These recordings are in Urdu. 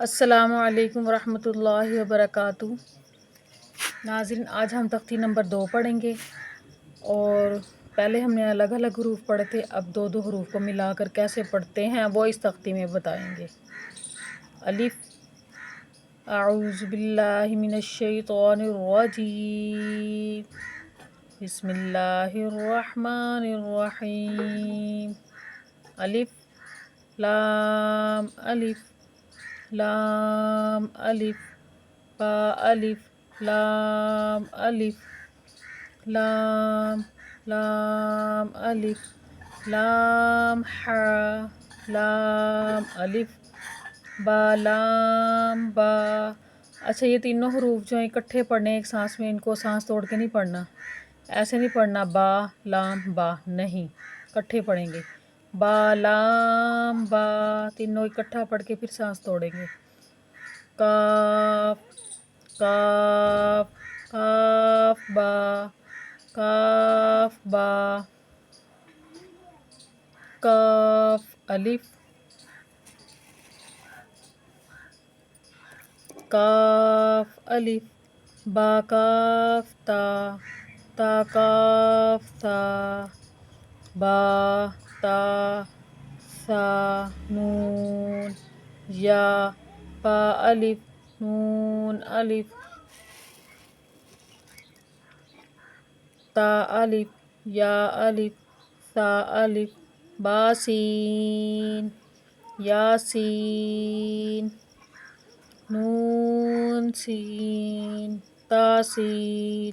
السلام علیکم ورحمۃ اللہ وبرکاتہ۔ ناظرین، آج ہم تختی نمبر 2 پڑھیں گے، اور پہلے ہم نے الگ الگ حروف پڑھے تھے، اب دو حروف کو ملا کر کیسے پڑھتے ہیں وہ اس تختی میں بتائیں گے۔ الف، اعوذ باللہ من الشیطان الرجیم، بسم اللہ الرحمن الرحیم۔ الف، لام، الف، لام، الف، با، الف، لام، الف، لام، لام، الف، لام، حا، لام، الف، با، لام، با۔ اچھا، یہ تینوں حروف جو ہیں اکٹھے پڑھنے ایک سانس میں، ان کو سانس توڑ کے نہیں پڑھنا، ایسے نہیں پڑھنا با لام با، نہیں، اکٹھے پڑھیں گے۔ با لام با، تینوں اکٹھا پڑھ کے پھر سانس توڑیں گے۔ کاف، کاف، کاف با، کاف با، کاف الف، کاف الف، با کاف تا، تا کاف تا، با تا، سا نون، یا، پا الف، نون الف، تا الف، یا الف، سا الف، با سین، یاسین، نون سین، تا سین،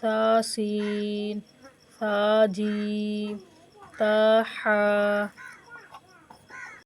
سا سین، سا جیم، تا حا،